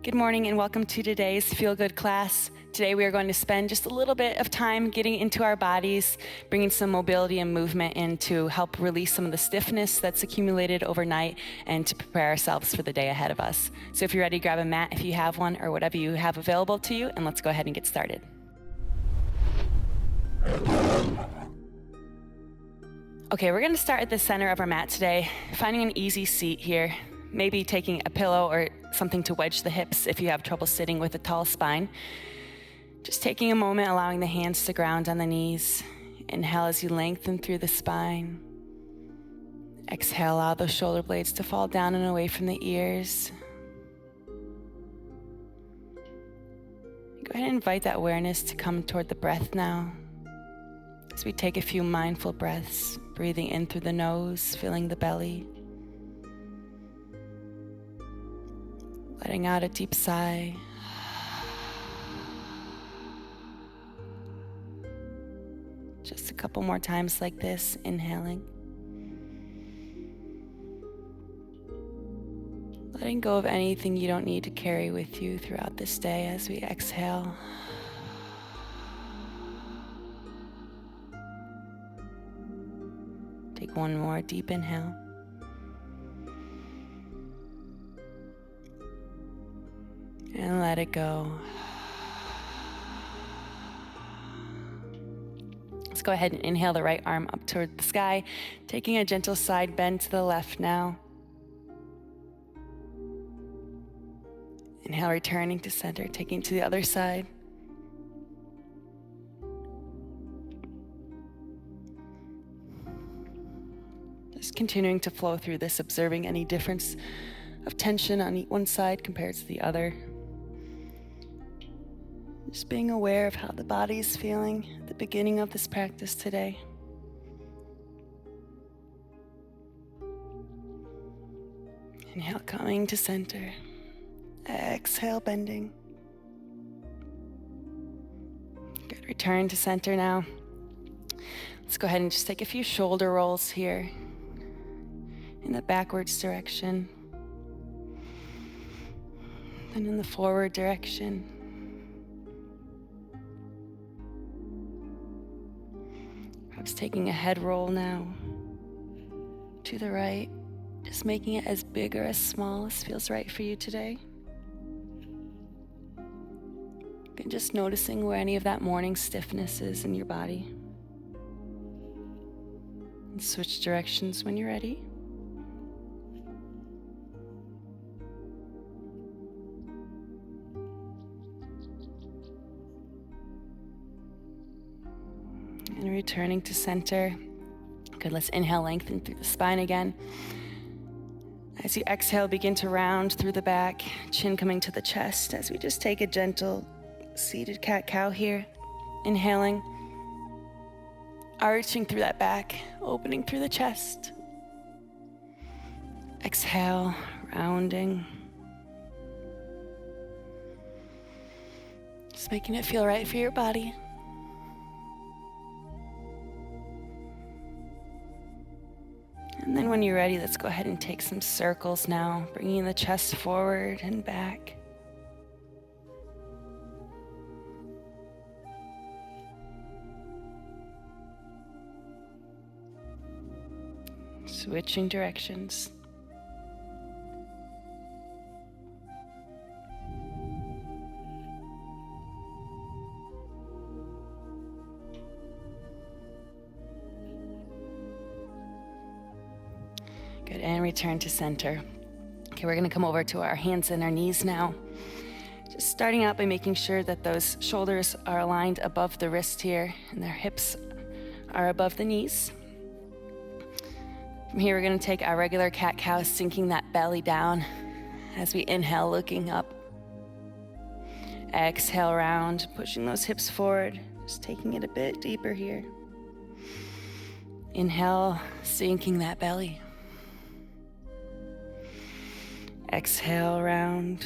Good morning and welcome to today's Feel Good class. Today we are going to spend just a little bit of time getting into our bodies, bringing some mobility and movement in to help release some of the stiffness that's accumulated overnight and to prepare ourselves for the day ahead of us. So if you're ready, grab a mat if you have one or whatever you have available to you, and let's go ahead and get started. Okay, we're going to start at the center of our mat today, finding an easy seat here. Maybe taking a pillow or something to wedge the hips if you have trouble sitting with a tall spine. Just taking a moment, allowing the hands to ground on the knees. Inhale as you lengthen through the spine. Exhale, allow those shoulder blades to fall down and away from the ears. Go ahead and invite that awareness to come toward the breath now. As we take a few mindful breaths, breathing in through the nose, feeling the belly. Letting out a deep sigh. Just a couple more times like this, inhaling. Letting go of anything you don't need to carry with you throughout this day as we exhale. Take one more deep inhale. And let it go. Let's go ahead and inhale the right arm up toward the sky, taking a gentle side bend to the left now. Inhale, returning to center, taking it to the other side. Just continuing to flow through this, observing any difference of tension on one side compared to the other. Just being aware of how the body is feeling at the beginning of this practice today. Inhale, coming to center. Exhale, bending. Good, return to center now. Let's go ahead and just take a few shoulder rolls here in the backwards direction. Then in the forward direction. Perhaps taking a head roll now to the right, just making it as big or as small as feels right for you today. And just noticing where any of that morning stiffness is in your body. And switch directions when you're ready. And returning to center. Good, let's inhale, lengthen through the spine again. As you exhale, begin to round through the back, chin coming to the chest as we just take a gentle seated cat-cow here. Inhaling, arching through that back, opening through the chest. Exhale, rounding. Just making it feel right for your body. And then when you're ready, let's go ahead and take some circles now, bringing the chest forward and back. Switching directions. Good, and return to center. Okay, we're gonna come over to our hands and our knees now. Just starting out by making sure that those shoulders are aligned above the wrist here and their hips are above the knees. From here, we're gonna take our regular cat-cow, sinking that belly down as we inhale, looking up. Exhale, round, pushing those hips forward, just taking it a bit deeper here. Inhale, sinking that belly. Exhale, round.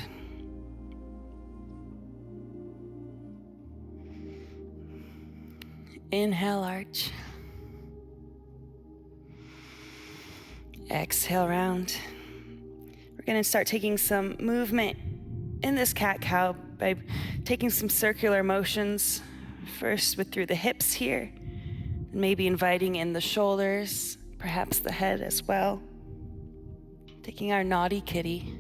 Inhale, arch. Exhale, round. We're going to start taking some movement in this cat-cow by taking some circular motions, first through the hips here, maybe inviting in the shoulders, perhaps the head as well. Taking our naughty kitty.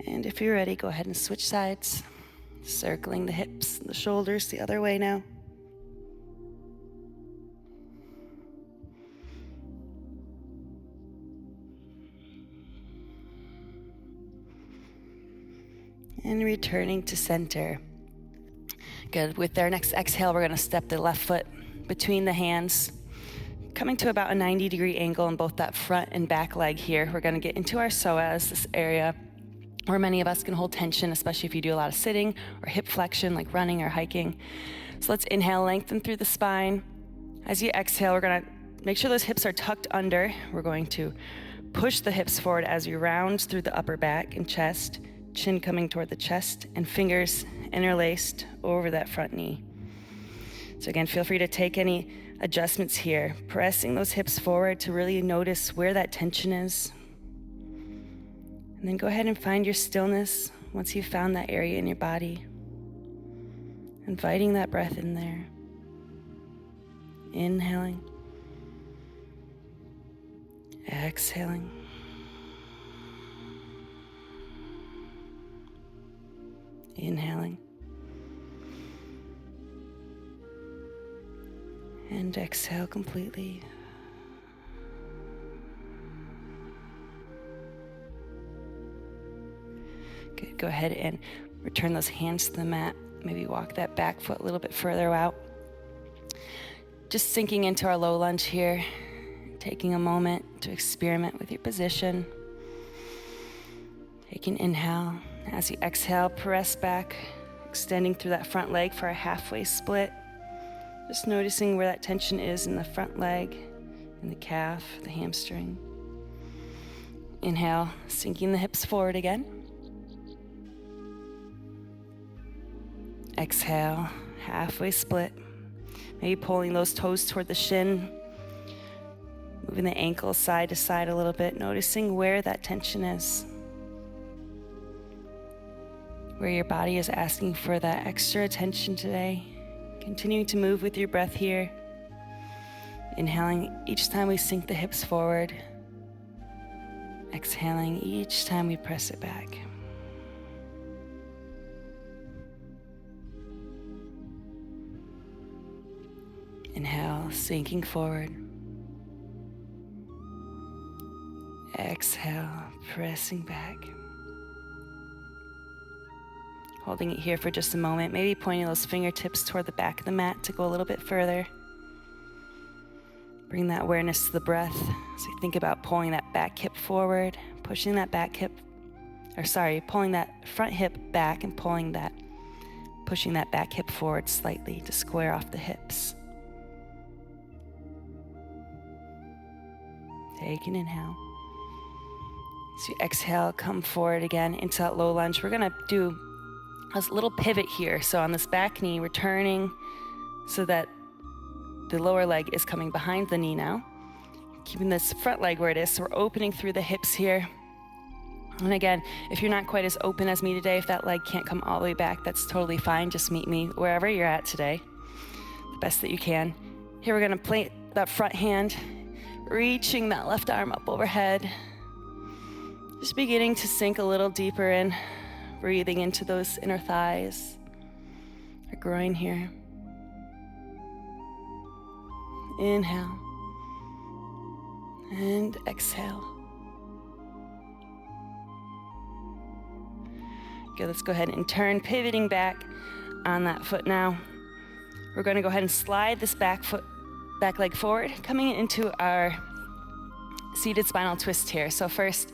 And if you're ready, go ahead and switch sides, circling the hips and the shoulders the other way now. And returning to center. Good. With our next exhale, we're going to step the left foot between the hands, coming to about a 90-degree angle in both that front and back leg here. We're going to get into our psoas, this area where many of us can hold tension, especially if you do a lot of sitting or hip flexion, like running or hiking. So let's inhale, lengthen through the spine. As you exhale, we're going to make sure those hips are tucked under. We're going to push the hips forward as you round through the upper back and chest, chin coming toward the chest, and fingers interlaced over that front knee. So again, feel free to take any adjustments here, pressing those hips forward to really notice where that tension is. And then go ahead and find your stillness once you've found that area in your body. Inviting that breath in there. Inhaling. Exhaling. Inhaling. And exhale completely. Good. Go ahead and return those hands to the mat. Maybe walk that back foot a little bit further out. Just sinking into our low lunge here. Taking a moment to experiment with your position. Take an inhale. As you exhale, press back, extending through that front leg for a halfway split. Just noticing where that tension is in the front leg, in the calf, the hamstring. Inhale, sinking the hips forward again. Exhale, halfway split. Maybe pulling those toes toward the shin, moving the ankles side to side a little bit, noticing where that tension is. Where your body is asking for that extra attention today. Continuing to move with your breath here. Inhaling each time we sink the hips forward. Exhaling each time we press it back. Inhale, sinking forward. Exhale, pressing back. Holding it here for just a moment, maybe pointing those fingertips toward the back of the mat to go a little bit further. Bring that awareness to the breath as we think about pulling that back hip forward, pushing that pulling that front hip back and pushing that back hip forward slightly to square off the hips. Take an inhale. As you exhale, come forward again into that low lunge. We're gonna do a little pivot here. So on this back knee, we're turning so that the lower leg is coming behind the knee now. Keeping this front leg where it is, so we're opening through the hips here. And again, if you're not quite as open as me today, if that leg can't come all the way back, that's totally fine. Just meet me wherever you're at today, the best that you can. Here we're gonna place that front hand, reaching that left arm up overhead. Just beginning to sink a little deeper in, breathing into those inner thighs, our groin here. Inhale and exhale. Good, let's go ahead and turn, pivoting back on that foot now. We're going to go ahead and slide this back leg forward, coming into our seated spinal twist here. So first,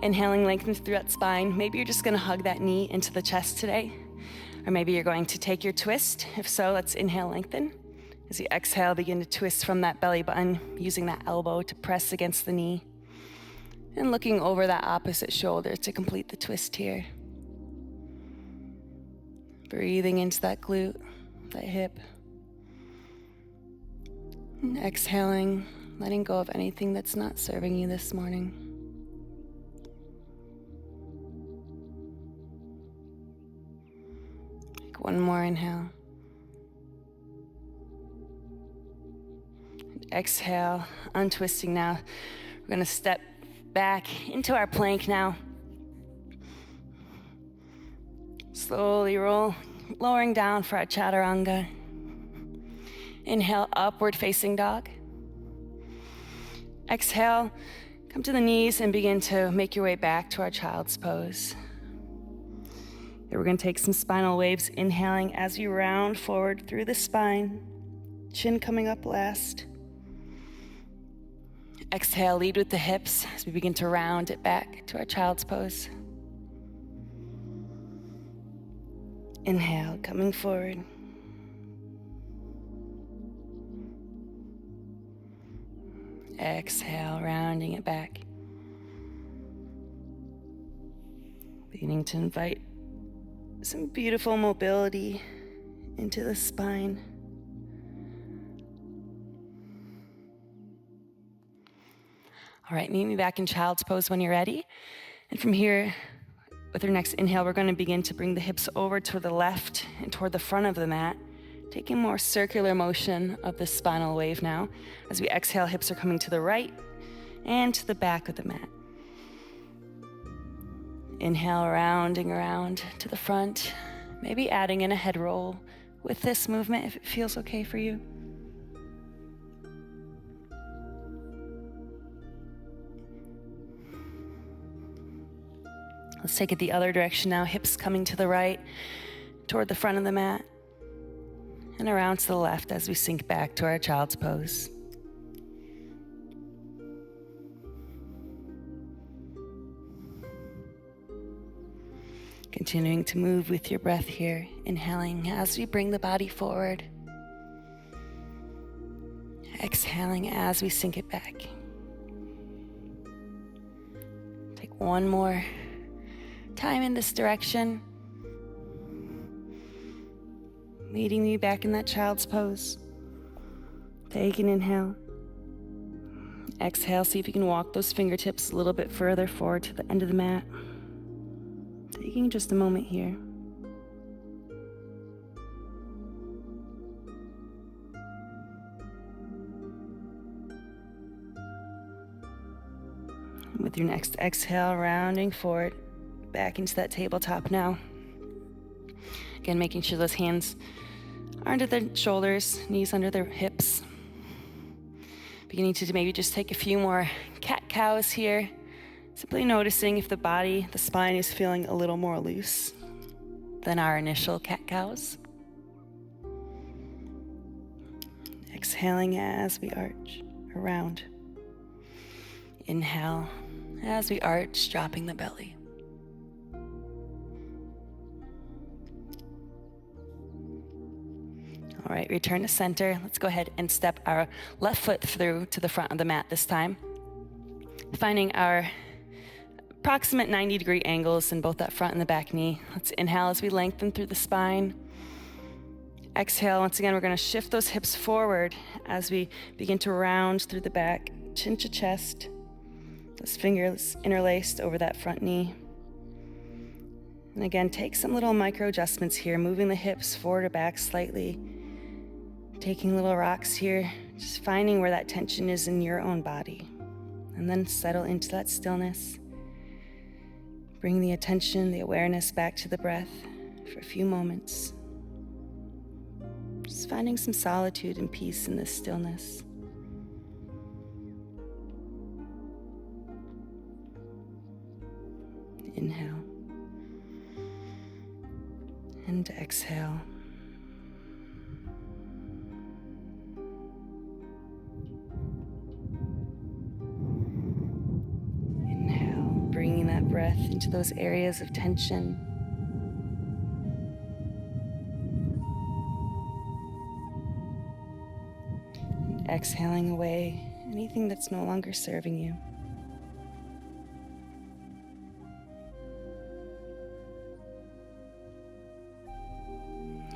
inhaling, lengthen through that spine. Maybe you're just going to hug that knee into the chest today. Or maybe you're going to take your twist. If so, let's inhale, lengthen. As you exhale, begin to twist from that belly button, using that elbow to press against the knee. And looking over that opposite shoulder to complete the twist here. Breathing into that glute, that hip. And exhaling, letting go of anything that's not serving you this morning. Take one more inhale. And exhale, untwisting now. We're going to step back into our plank now. Slowly lowering down for our chaturanga. Inhale, upward facing dog. Exhale, come to the knees and begin to make your way back to our child's pose. Here we're going to take some spinal waves, inhaling as we round forward through the spine, chin coming up last. Exhale, lead with the hips as we begin to round it back to our child's pose. Inhale, coming forward. Exhale, rounding it back. Beginning to invite some beautiful mobility into the spine. All right, meet me back in child's pose when you're ready. And from here, with your next inhale, we're going to begin to bring the hips over to the left and toward the front of the mat, taking more circular motion of the spinal wave now. As we exhale, hips are coming to the right and to the back of the mat. Inhale, rounding around to the front, maybe adding in a head roll with this movement if it feels okay for you. Let's take it the other direction now, hips coming to the right, toward the front of the mat, and around to the left as we sink back to our child's pose. Continuing to move with your breath here, inhaling as we bring the body forward. Exhaling as we sink it back. Take one more time in this direction, leading me back in that child's pose. Take an inhale. Exhale, see if you can walk those fingertips a little bit further forward to the end of the mat. Taking just a moment here. With your next exhale, rounding forward, back into that tabletop now. Again, making sure those hands are under the shoulders, knees under their hips. Beginning to maybe just take a few more cat-cows here. Simply noticing if the spine is feeling a little more loose than our initial cat-cows. Exhaling as we arch around. Inhale as we arch, dropping the belly. All right, return to center. Let's go ahead and step our left foot through to the front of the mat this time. Finding our approximate 90-degree angles in both that front and the back knee. Let's inhale as we lengthen through the spine. Exhale, once again, we're going to shift those hips forward as we begin to round through the back, chin to chest. Those fingers interlaced over that front knee. And again, take some little micro adjustments here, moving the hips forward or back slightly. Taking little rocks here, just finding where that tension is in your own body. And then settle into that stillness. Bring the attention, the awareness back to the breath for a few moments. Just finding some solitude and peace in this stillness. Inhale. And exhale. Bringing that breath into those areas of tension. And exhaling away anything that's no longer serving you.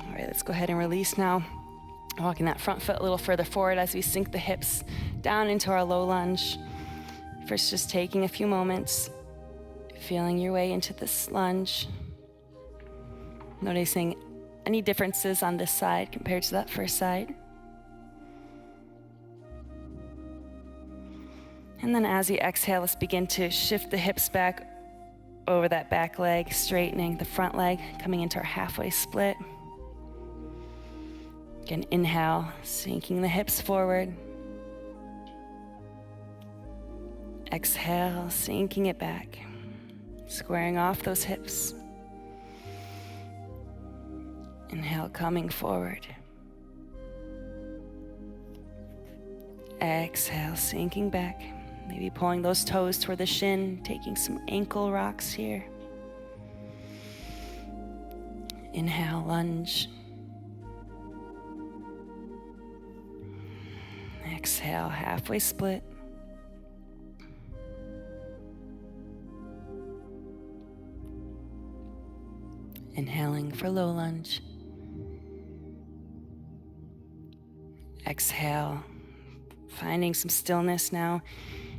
All right, let's go ahead and release now. Walking that front foot a little further forward as we sink the hips down into our low lunge. First, just taking a few moments, feeling your way into this lunge. Noticing any differences on this side compared to that first side. And then as we exhale, let's begin to shift the hips back over that back leg, straightening the front leg, coming into our halfway split. Again, inhale, sinking the hips forward. Exhale, sinking it back, squaring off those hips. Inhale, coming forward. Exhale, sinking back. Maybe pulling those toes toward the shin, taking some ankle rocks here. Inhale, lunge. Exhale, halfway split. Inhaling for low lunge. Exhale, finding some stillness now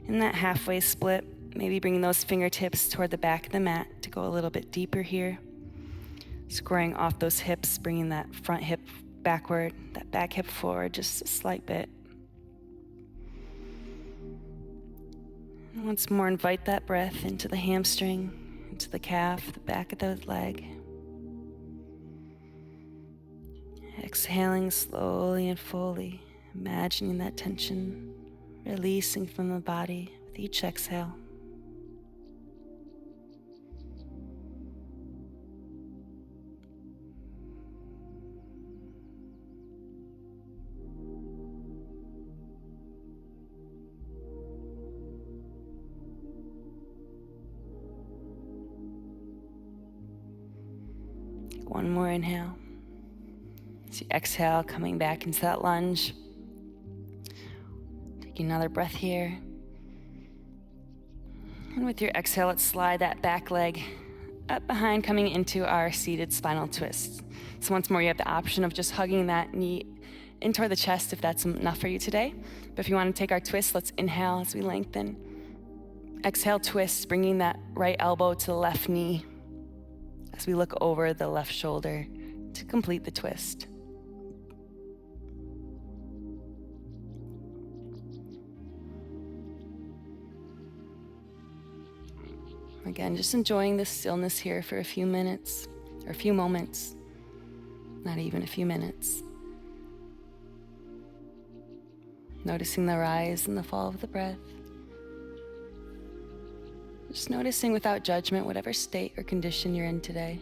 in that halfway split. Maybe bringing those fingertips toward the back of the mat to go a little bit deeper here. Squaring off those hips, bringing that front hip backward, that back hip forward just a slight bit. And once more, invite that breath into the hamstring, into the calf, the back of the leg. Exhaling slowly and fully, imagining that tension releasing from the body with each exhale. Take one more inhale. As you exhale, coming back into that lunge. Taking another breath here. And with your exhale, let's slide that back leg up behind, coming into our seated spinal twist. So once more, you have the option of just hugging that knee in toward the chest if that's enough for you today. But if you want to take our twist, let's inhale as we lengthen. Exhale, twist, bringing that right elbow to the left knee as we look over the left shoulder to complete the twist. Again, just enjoying the stillness here for a few minutes, or a few moments, not even a few minutes. Noticing the rise and the fall of the breath. Just noticing without judgment whatever state or condition you're in today.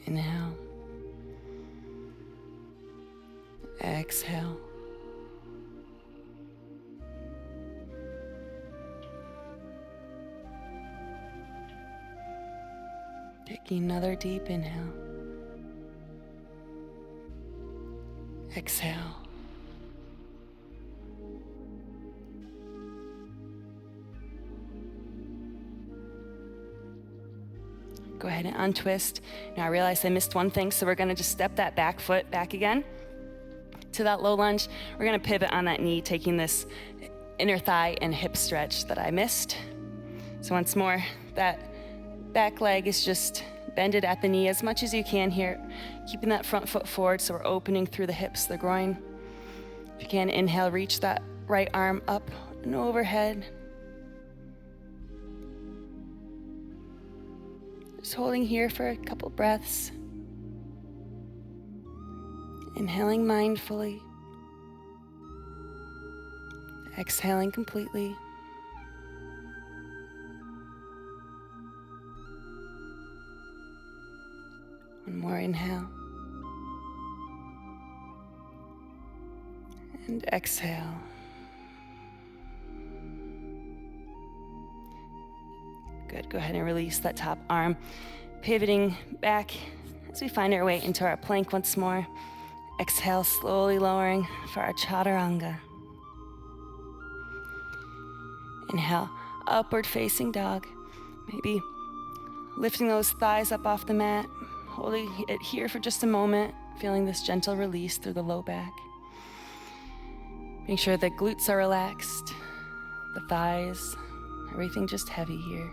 Inhale. Exhale. Taking another deep inhale. Exhale. Go ahead and untwist. Now I realize I missed one thing, so we're gonna just step that back foot back again to that low lunge. We're gonna pivot on that knee, taking this inner thigh and hip stretch that I missed. So once more, that back leg is just bended at the knee as much as you can here, keeping that front foot forward so we're opening through the hips, the groin. If you can, inhale, reach that right arm up and overhead. Just holding here for a couple breaths. Inhaling mindfully. Exhaling completely. One more inhale. And exhale. Good, go ahead and release that top arm. Pivoting back as we find our way into our plank once more. Exhale, slowly lowering for our chaturanga. Inhale, upward facing dog. Maybe lifting those thighs up off the mat, holding it here for just a moment, feeling this gentle release through the low back. Make sure the glutes are relaxed, the thighs, everything just heavy here.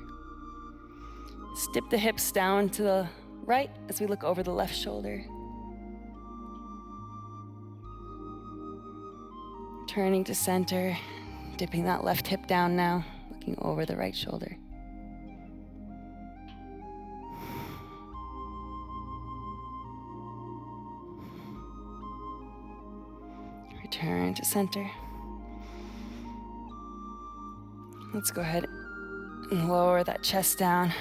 Dip the hips down to the right as we look over the left shoulder. Turning to center, dipping that left hip down now, looking over the right shoulder. Return to center. Let's go ahead and lower that chest down,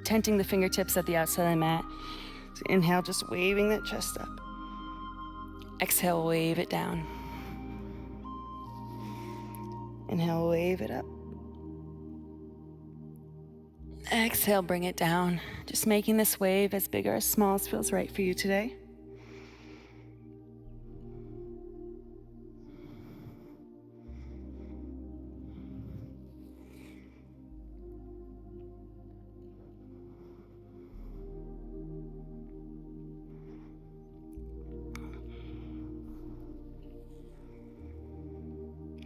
tenting the fingertips at the outside of the mat. So inhale, just waving that chest up. Exhale, wave it down. Inhale, wave it up. Exhale, bring it down. Just making this wave as big or as small as feels right for you today.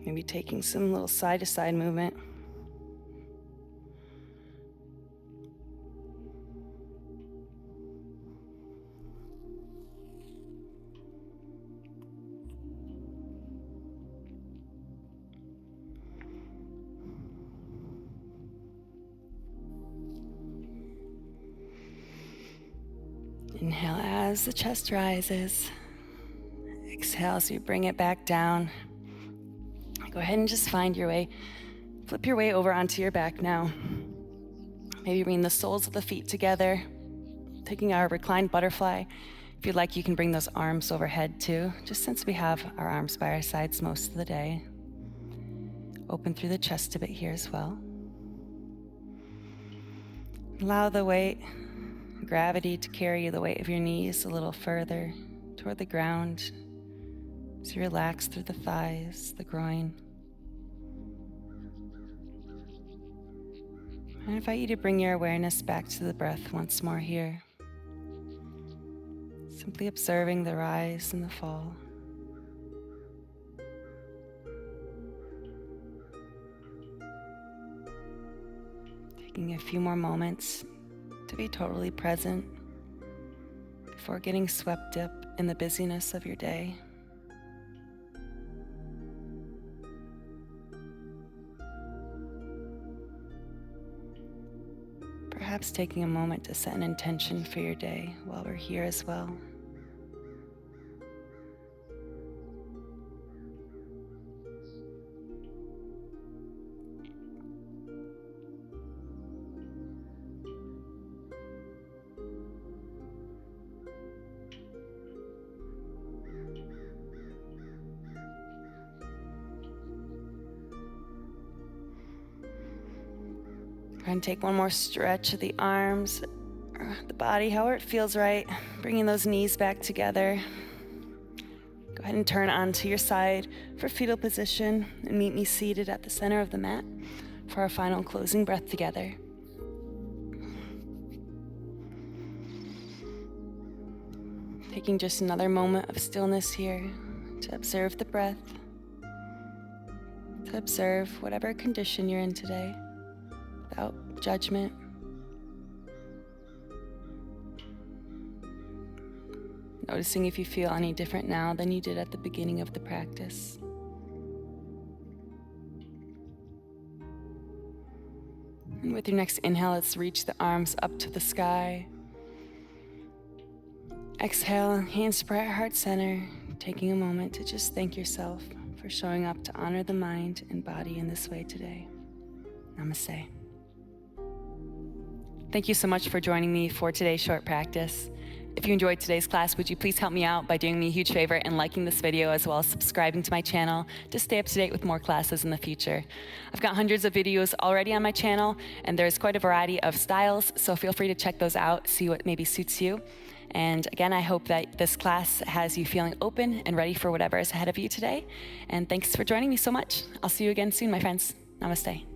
Maybe taking some little side-to-side movement. Inhale as the chest rises. Exhale as you bring it back down. Go ahead and just find your way. Flip your way over onto your back now. Maybe bring the soles of the feet together. Taking our reclined butterfly. If you'd like, you can bring those arms overhead too, just since we have our arms by our sides most of the day. Open through the chest a bit here as well. Allow the weight, gravity to carry the weight of your knees a little further toward the ground as you relax through the thighs, the groin. I invite you to bring your awareness back to the breath once more here. Simply observing the rise and the fall. Taking a few more moments to be totally present before getting swept up in the busyness of your day. Perhaps taking a moment to set an intention for your day while we're here as well. And take one more stretch of the arms, the body, however it feels right. Bringing those knees back together. Go ahead and turn onto your side for fetal position and meet me seated at the center of the mat for our final closing breath together. Taking just another moment of stillness here to observe the breath, to observe whatever condition you're in today. Without judgment. Noticing if you feel any different now than you did at the beginning of the practice. And with your next inhale, let's reach the arms up to the sky. Exhale, hands spread at heart center, taking a moment to just thank yourself for showing up to honor the mind and body in this way today. Namaste. Thank you so much for joining me for today's short practice. If you enjoyed today's class, would you please help me out by doing me a huge favor and liking this video, as well as subscribing to my channel to stay up to date with more classes in the future. I've got hundreds of videos already on my channel, and there's quite a variety of styles, so feel free to check those out, see what maybe suits you. And again, I hope that this class has you feeling open and ready for whatever is ahead of you today. And thanks for joining me so much. I'll see you again soon, my friends. Namaste.